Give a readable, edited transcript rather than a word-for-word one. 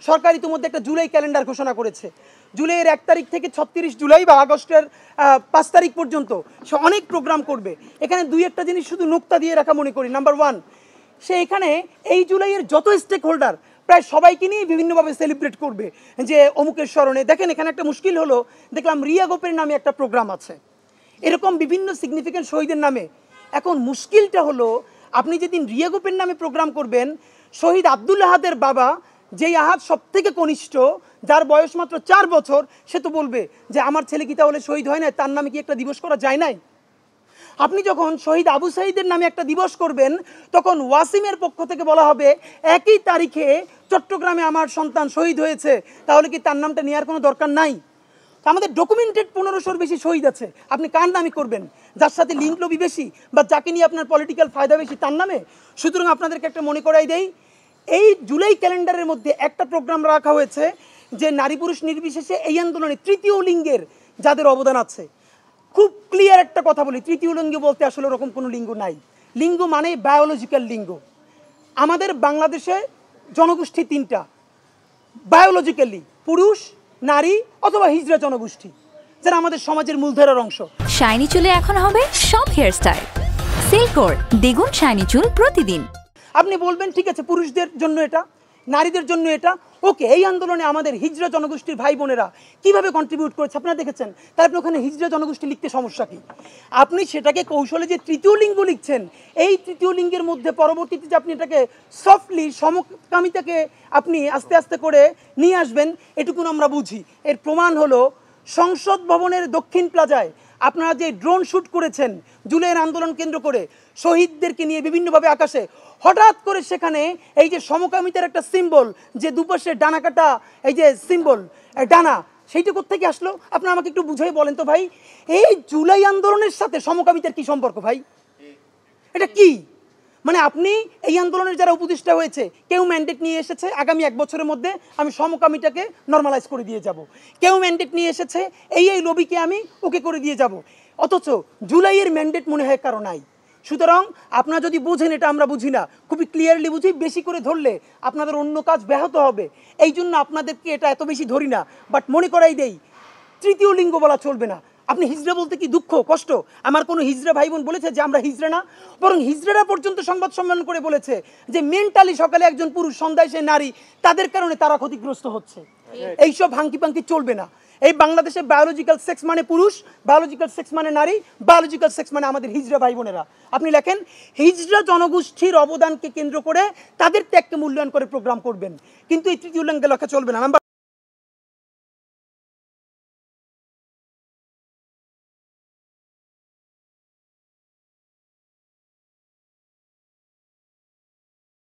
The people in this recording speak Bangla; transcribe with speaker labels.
Speaker 1: সরকার ইতিমধ্যে একটা জুলাই ক্যালেন্ডার ঘোষণা করেছে। জুলাইয়ের 1 তারিখ থেকে 36 জুলাই বা আগস্টের 5 তারিখ পর্যন্ত সে অনেক প্রোগ্রাম করবে। এখানে দুই একটা জিনিস শুধু নোক্তা দিয়ে রাখা মনে করি। নাম্বার 1, সে এখানে এই জুলাইয়ের যত স্টেক হোল্ডার প্রায় সবাইকে নিয়ে বিভিন্নভাবে সেলিব্রেট করবে যে অমুকের স্মরণে। দেখেন এখানে একটা মুশকিল হলো, দেখলাম রিয়া গোপের নামে একটা প্রোগ্রাম আছে, এরকম বিভিন্ন সিগনিফিক্যান্ট শহীদের নামে। এখন মুশকিলটা হলো, আপনি যেদিন রিয়া গোপের নামে প্রোগ্রাম করবেন, শহীদ আব্দুল আহাদের বাবা, যেই আহাদ সব থেকে কনিষ্ঠ, যার বয়স মাত্র 4 বছর, সে তো বলবে যে আমার ছেলে কি তাহলে শহীদ হয় না, তার নামে কি একটা দিবস করা যায় নাই? আপনি যখন শহীদ আবু সাঈদের নামে একটা দিবস করবেন, তখন ওয়াসিমের পক্ষ থেকে বলা হবে একই তারিখে চট্টগ্রামে আমার সন্তান শহীদ হয়েছে, তাহলে কি তার নামটা নেওয়ার কোনো দরকার নাই? আমাদের ডকুমেন্টেড 1500-র বেশি শহীদ আছে, আপনি কার নামে করবেন? যার সাথে লিঙ্ক লবি বেশি বা যাকে নিয়ে আপনার পলিটিক্যাল ফায়দা বেশি তার নামে? সুতরাং আপনাদেরকে একটা মনে করাই দেই, এই জুলাই ক্যালেন্ডারের মধ্যে একটা প্রোগ্রাম রাখা হয়েছে যে নারী পুরুষ নির্বিশেষে এই আন্দোলনে তৃতীয় লিঙ্গের যাদের অবদান আছে। খুব ক্লিয়ার একটা কথা বলি, তৃতীয় লিঙ্গ বলতে আসলে ওরকম কোনো লিঙ্গ নাই। লিঙ্গ মানে বায়োলজিক্যাল লিঙ্গ। আমাদের বাংলাদেশে জনগোষ্ঠী 3টা, বায়োলজিক্যালি পুরুষ, নারী অথবা হিজড়া জনগোষ্ঠী, যারা আমাদের সমাজের মূলধারার অংশ।
Speaker 2: শাইনি চুলে এখন হবে সব হেয়ার স্টাইল। সিল্কোর দ্বিগুণ শাইনি চুল প্রতিদিন।
Speaker 1: আপনি বলবেন ঠিক আছে, পুরুষদের জন্য এটা, নারীদের জন্য এটা, ওকে। এই আন্দোলনে আমাদের হিজড়া জনগোষ্ঠীর ভাই বোনেরা কিভাবে কন্ট্রিবিউট করেছে আপনারা দেখেছেন, তাহলে আপনি ওখানে হিজড়া জনগোষ্ঠী লিখতে সমস্যা কি? আপনি সেটাকে কৌশলে যে তৃতীয় লিঙ্গ লিখছেন, এই তৃতীয় লিঙ্গের মধ্যে পরবর্তীতে যে আপনি এটাকে সফটলি সমকামিতাকে আপনি আস্তে আস্তে করে নিয়ে আসবেন, এটুকুন আমরা বুঝি। এর প্রমাণ হলো সংসদ ভবনের দক্ষিণ প্লাজায় আপনারা যে ড্রোন শ্যুট করেছেন জুলাইয়ের আন্দোলন কেন্দ্র করে শহীদদেরকে নিয়ে বিভিন্নভাবে আকাশে, হঠাৎ করে সেখানে এই যে সমকামিতার একটা সিম্বল, যে দুপাশে ডানা কাটা এই যে সিম্বল ডানা, সেইটা কোত্থেকে আসলো? আপনারা আমাকে একটু বুঝাই বলেন তো ভাই, এই জুলাই আন্দোলনের সাথে সমকামিতার কি সম্পর্ক ভাই? এটা কি মানে? আপনি এই আন্দোলনের যারা উপদেষ্টা হয়েছে, কেউ ম্যান্ডেট নিয়ে এসেছে আগামী 1 বছরের মধ্যে আমি সমকামিতাকে নর্মালাইজ করে দিয়ে যাব, কেউ ম্যান্ডেট নিয়ে এসেছে এই লবিকে আমি ওকে করে দিয়ে যাব, অথচ জুলাইয়ের ম্যান্ডেট মনে হয় কারো নাই। সুতরাং আপনারা যদি বুঝেন, এটা আমরা বুঝি না, খুবই ক্লিয়ারলি বুঝি, বেশি করে ধরলে আপনাদের অন্য কাজ ব্যাহত হবে, এই জন্য আপনাদেরকে এটা এত বেশি ধরি না। বাট মনে করাই দেই, তৃতীয় লিঙ্গ বলা চলবে না। আপনি হিজড়া বলতে কি দুঃখ কষ্ট? আমার কোনো হিজড়া ভাই বোন বলেছে যে আমরা হিজড়া না? বরং হিজড়ারা পর্যন্ত সংবাদ সম্মেলন করে বলেছে যে মেন্টালি সকালে একজন পুরুষ, সন্ধ্যায় সে নারী, তাদের কারণে তারা ক্ষতিগ্রস্ত হচ্ছে। এইসব হাঙ্কি পাঙ্কি চলবে না। এই বাংলাদেশে বায়োলজিক্যাল সেক্স মানে পুরুষ, বায়োলজিক্যাল সেক্স মানে নারী, বায়োলজিক্যাল সেক্স মানে আমাদের হিজড়া ভাই বোনেরা। আপনি লেখেন হিজড়া জনগোষ্ঠীর অবদানকে কেন্দ্র করে তাদের ত্যাগকে মূল্যায়ন করে প্রোগ্রাম করবেন, কিন্তু এই তৃতীয় লিঙ্গে লেখা চলবে না।